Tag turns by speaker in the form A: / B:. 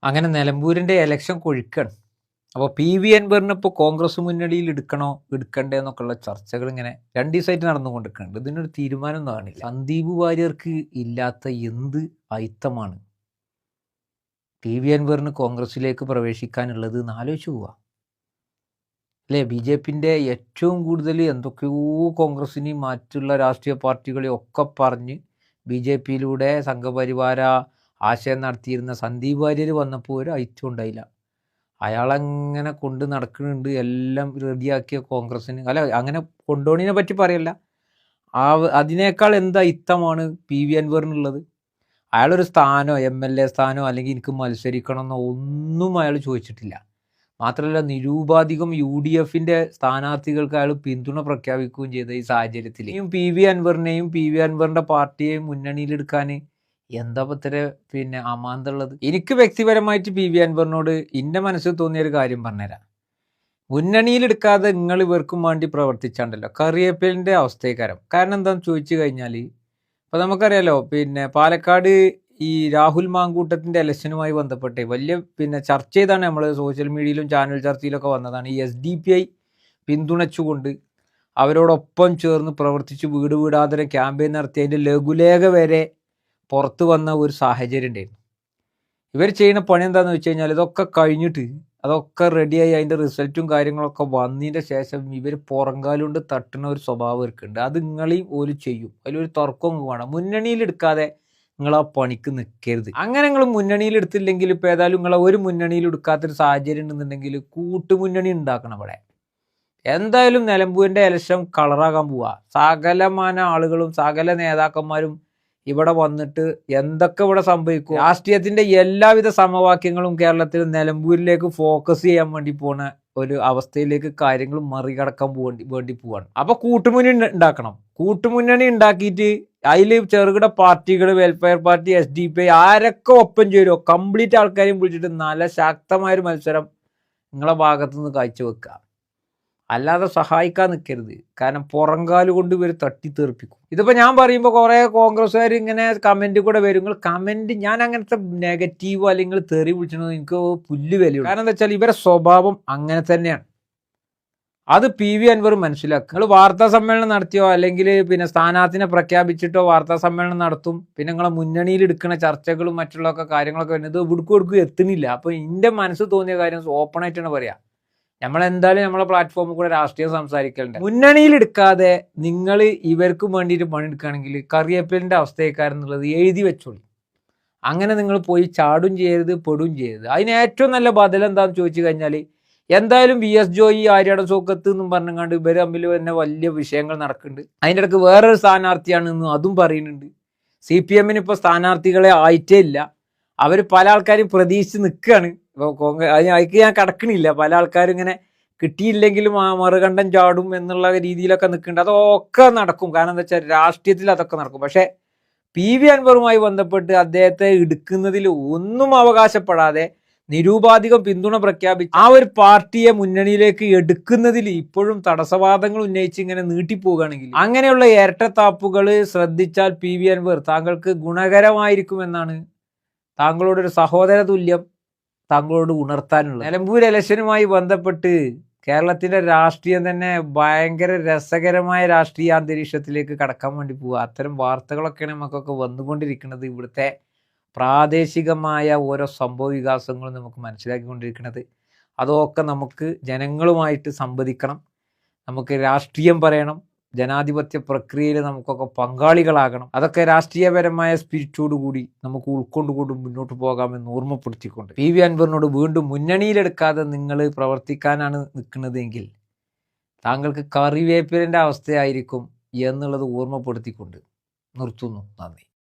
A: അങ്ങനെ നിലമ്പൂരിൻ്റെ ഇലക്ഷൻ കൊഴുക്കാണ്. അപ്പോൾ P V അൻവറിനെ ഇപ്പോൾ കോൺഗ്രസ് മുന്നണിയിൽ എടുക്കണോ എടുക്കണ്ടേ എന്നൊക്കെയുള്ള ചർച്ചകൾ ഇങ്ങനെ 2 ദിവസമായിട്ട് നടന്നുകൊണ്ടിരിക്കുന്നുണ്ട്. ഇതിനൊരു തീരുമാനം കാണില്ല. സന്ദീപ് വാര്യർക്ക് ഇല്ലാത്ത എന്ത് അയിത്തമാണ് പി വി അൻവറിന് കോൺഗ്രസിലേക്ക് പ്രവേശിക്കാനുള്ളത് എന്ന് ആലോചിച്ച് പോവുക അല്ലേ? ബി ജെ പിൻ്റെ ഏറ്റവും കൂടുതൽ എന്തൊക്കെയോ കോൺഗ്രസിനെയും മറ്റുള്ള രാഷ്ട്രീയ പാർട്ടികളെയും ഒക്കെ പറഞ്ഞ് ബി ജെ പിയിലൂടെ സംഘപരിവാര ആശയം നടത്തിയിരുന്ന സന്ദീപ് വാര്യർ വന്നപ്പോൾ ഒരു ഐറ്റം ഉണ്ടായില്ല. അയാളങ്ങനെ കൊണ്ട് നടക്കുന്നുണ്ട്, എല്ലാം റെഡിയാക്കിയ കോൺഗ്രസ്സിന് അല്ല, അങ്ങനെ കൊണ്ടുപോണതിനെ പറ്റി പറയല്ല, അതിനേക്കാൾ എന്ത് ഐത്തമാണ് പി വി അൻവറിനുള്ളത്? അയാളൊരു സ്ഥാനോ MLA സ്ഥാനോ അല്ലെങ്കിൽ എനിക്ക് മത്സരിക്കണമെന്നോ ഒന്നും അയാൾ ചോദിച്ചിട്ടില്ല. മാത്രമല്ല നിരൂപാധികം UDFൻ്റെ സ്ഥാനാർത്ഥികൾക്ക് അയാൾ പിന്തുണ പ്രഖ്യാപിക്കുകയും ചെയ്ത ഈ സാഹചര്യത്തിൽ പി വി അൻവറിനെയും പി വി അൻവറിൻ്റെ പാർട്ടിയെയും മുന്നണിയിലെടുക്കാൻ എന്താ പത്ര അമാന്തമുള്ളത്? എനിക്ക് വ്യക്തിപരമായിട്ട് പി വി അൻവറിനോട് എൻ്റെ മനസ്സിൽ തോന്നിയൊരു കാര്യം പറഞ്ഞുതരാം. മുന്നണിയിലെടുക്കാതെ നിങ്ങൾ ഇവർക്കും വേണ്ടി പ്രവർത്തിച്ചാണ്ടല്ലോ കറിവേപ്പിലിൻ്റെ അവസ്ഥക്കാരം. കാരണം എന്താണെന്ന് ചോദിച്ചു കഴിഞ്ഞാൽ ഇപ്പോൾ നമുക്കറിയാലോ, പാലക്കാട് ഈ രാഹുൽ മാങ്കൂട്ടത്തിൻ്റെ ഇലക്ഷനുമായി ബന്ധപ്പെട്ട് വലിയ ചർച്ച ചെയ്താണ്, നമ്മൾ സോഷ്യൽ മീഡിയയിലും ചാനൽ ചർച്ചയിലൊക്കെ വന്നതാണ്. ഈ SDPI പിന്തുണച്ചുകൊണ്ട് അവരോടൊപ്പം ചേർന്ന് പ്രവർത്തിച്ച് വീട് വീടാന്തരം ക്യാമ്പയിൻ നടത്തി അതിൻ്റെ ലഘുലേഖ വരെ പുറത്ത് വന്ന ഒരു സാഹചര്യം ഉണ്ടായിരുന്നു. ഇവർ ചെയ്യുന്ന പണി എന്താണെന്ന് വെച്ച് കഴിഞ്ഞാൽ ഇതൊക്കെ കഴിഞ്ഞിട്ട് അതൊക്കെ റെഡിയായി അതിൻ്റെ റിസൾട്ടും കാര്യങ്ങളൊക്കെ വന്നതിൻ്റെ ശേഷം ഇവർ പുറങ്കാലുകൊണ്ട് തട്ടുന്ന ഒരു സ്വഭാവം ഇവർക്കുണ്ട്. അത് നിങ്ങളെയും ഓല് ചെയ്യും, അതിലൊരു തർക്കവും വേണം. മുന്നണിയിലെടുക്കാതെ നിങ്ങൾ ആ പണിക്ക് നിൽക്കരുത്. അങ്ങനെ നിങ്ങൾ മുന്നണിയിലെടുത്തില്ലെങ്കിൽ ഇപ്പോൾ ഏതായാലും നിങ്ങളെ ഒരു മുന്നണിയിൽ എടുക്കാത്തൊരു സാഹചര്യം ഉണ്ടെന്നുണ്ടെങ്കിൽ കൂട്ടുമുന്നണി ഉണ്ടാക്കണം. ഇവിടെ എന്തായാലും നിലമ്പൂരിൻ്റെ ഇലക്ഷൻ കളറാകാൻ പോവുക. സകലമാന ആളുകളും സകല നേതാക്കന്മാരും ഇവിടെ വന്നിട്ട് എന്തൊക്കെ ഇവിടെ സംഭവിക്കും, രാഷ്ട്രീയത്തിന്റെ എല്ലാവിധ സമവാക്യങ്ങളും കേരളത്തിൽ നിലമ്പൂരിലേക്ക് ഫോക്കസ് ചെയ്യാൻ വേണ്ടി പോണ ഒരു അവസ്ഥയിലേക്ക് കാര്യങ്ങൾ മറികടക്കാൻ വേണ്ടി പോവാണ്. അപ്പൊ കൂട്ടുമുന്നണി ഉണ്ടാക്കണം. കൂട്ടുമുന്നണി ഉണ്ടാക്കിയിട്ട് അതിൽ ചെറുകിട പാർട്ടികൾ, വെൽഫെയർ പാർട്ടി, SDPI ആരൊക്കെ ഒപ്പം ചേരുമോ കംപ്ലീറ്റ് ആൾക്കാരെയും വിളിച്ചിട്ട് നല്ല ശക്തമായൊരു മത്സരം നിങ്ങളെ ഭാഗത്തുനിന്ന് കാഴ്ചവെക്കുക. അല്ലാതെ സഹായിക്കാൻ നിൽക്കരുത്. കാരണം പുറങ്കാല് കൊണ്ട് ഇവർ തട്ടിത്തെറിപ്പിക്കും. ഇതിപ്പോൾ ഞാൻ പറയുമ്പോൾ കുറേ കോൺഗ്രസ്സുകാർ ഇങ്ങനെ കമൻറ്റ് കൂടെ വരും. നിങ്ങൾ കമൻറ്റ്, ഞാൻ അങ്ങനത്തെ നെഗറ്റീവോ അല്ലെങ്കിൽ തെറി വിളിച്ചത് എനിക്ക് പുല്ല് വിലയുള്ളൂ. കാരണം എന്താ വെച്ചാൽ ഇവരുടെ സ്വഭാവം അങ്ങനെ തന്നെയാണ്. അത് പി വി അൻവർ മനസ്സിലാക്കുക. നിങ്ങൾ വാർത്താ സമ്മേളനം നടത്തിയോ അല്ലെങ്കിൽ സ്ഥാനാർത്ഥിനെ പ്രഖ്യാപിച്ചിട്ടോ വാർത്താ സമ്മേളനം നടത്തും. നിങ്ങളെ മുന്നണിയിൽ എടുക്കുന്ന ചർച്ചകളും മറ്റുള്ളൊക്കെ കാര്യങ്ങളൊക്കെ വരുന്നത് ഇവിടുക്കും എത്തുന്നില്ല. അപ്പോൾ എൻ്റെ മനസ്സ് തോന്നിയ കാര്യം ഓപ്പണായിട്ടാണ് പറയാം. നമ്മളെന്തായാലും നമ്മളെ പ്ലാറ്റ്ഫോമിൽ കൂടെ രാഷ്ട്രീയം സംസാരിക്കലുണ്ട്. മുന്നണിയിൽ എടുക്കാതെ നിങ്ങൾ ഇവർക്കും വേണ്ടിയിട്ട് പണിയെടുക്കുകയാണെങ്കിൽ കറിവേപ്പിലിൻ്റെ അവസ്ഥക്കാരെന്നുള്ളത് എഴുതി വെച്ചോളി. അങ്ങനെ നിങ്ങൾ പോയി ചാടും ചെയ്യരുത്, പെടും ചെയ്യരുത്. അതിന് ഏറ്റവും നല്ല ബദൽ എന്താണെന്ന് ചോദിച്ചു കഴിഞ്ഞാൽ എന്തായാലും VS ജോയി, ആര്യാടൻ സോക്കത്ത് എന്നും പറഞ്ഞുകൊണ്ട് ഇവർ തമ്മിൽ തന്നെ വലിയ വിഷയങ്ങൾ നടക്കുന്നുണ്ട്. അതിൻ്റെ ഇടയ്ക്ക് വേറൊരു സ്ഥാനാർത്ഥിയാണെന്നും അതും പറയുന്നുണ്ട്. CPM ഇപ്പോൾ സ്ഥാനാർത്ഥികളെ ആയിട്ടേ ഇല്ല. അവർ പല ആൾക്കാരും പ്രതീക്ഷിച്ച് നിൽക്കുകയാണ്. അതിക്ക് ഞാൻ കടക്കണില്ല. പല ആൾക്കാരും ഇങ്ങനെ കിട്ടിയില്ലെങ്കിലും മറുകണ്ഠം ചാടും എന്നുള്ള രീതിയിലൊക്കെ നിൽക്കുന്നുണ്ട്. അതൊക്കെ നടക്കും. കാരണം എന്താ വെച്ചാൽ രാഷ്ട്രീയത്തിൽ അതൊക്കെ നടക്കും. പക്ഷേ പി വി അൻവറുമായി ബന്ധപ്പെട്ട് അദ്ദേഹത്തെ എടുക്കുന്നതിൽ ഒന്നും അവകാശപ്പെടാതെ നിരൂപാധികം പിന്തുണ പ്രഖ്യാപിച്ച് ആ ഒരു പാർട്ടിയെ മുന്നണിയിലേക്ക് എടുക്കുന്നതിൽ ഇപ്പോഴും തടസ്സവാദങ്ങൾ ഉന്നയിച്ച് ഇങ്ങനെ നീട്ടിപ്പോവുകയാണെങ്കിൽ അങ്ങനെയുള്ള ഇരട്ടത്താപ്പുകൾ ശ്രദ്ധിച്ചാൽ പി വി അൻവർ താങ്കൾക്ക് ഗുണകരമായിരിക്കുമെന്നാണ് താങ്കളോടൊരു സഹോദര തുല്യം താങ്കളോട് ഉണർത്താനുള്ളത്. നിലമ്പൂർ ഇലക്ഷനുമായി ബന്ധപ്പെട്ട് കേരളത്തിന്റെ രാഷ്ട്രീയം തന്നെ ഭയങ്കര രസകരമായ രാഷ്ട്രീയ അന്തരീക്ഷത്തിലേക്ക് കടക്കാൻ വേണ്ടി പോവുക. അത്തരം വാർത്തകളൊക്കെയാണ് നമുക്കൊക്കെ വന്നുകൊണ്ടിരിക്കുന്നത്. ഇവിടുത്തെ പ്രാദേശികമായ ഓരോ സംഭവ വികാസങ്ങളും നമുക്ക് മനസ്സിലാക്കിക്കൊണ്ടിരിക്കുന്നത്. അതൊക്കെ നമുക്ക് ജനങ്ങളുമായിട്ട് സംവദിക്കണം, നമുക്ക് രാഷ്ട്രീയം പറയണം, ജനാധിപത്യ പ്രക്രിയയിൽ നമുക്കൊക്കെ പങ്കാളികളാകണം. അതൊക്കെ രാഷ്ട്രീയപരമായ സ്പിരിറ്റോടുകൂടി നമുക്ക് ഉൾക്കൊണ്ടുകൊണ്ടും മുന്നോട്ട് പോകാമെന്ന് ഓർമ്മപ്പെടുത്തിക്കൊണ്ട് പി വി അൻവറിനോട് വീണ്ടും മുന്നണിയിലെടുക്കാതെ നിങ്ങൾ പ്രവർത്തിക്കാനാണ് നിൽക്കുന്നതെങ്കിൽ താങ്കൾക്ക് കറിവേപ്പിലിൻ്റെ അവസ്ഥയായിരിക്കും എന്നുള്ളത് ഓർമ്മപ്പെടുത്തിക്കൊണ്ട് നിർത്തുന്നു. നന്ദി.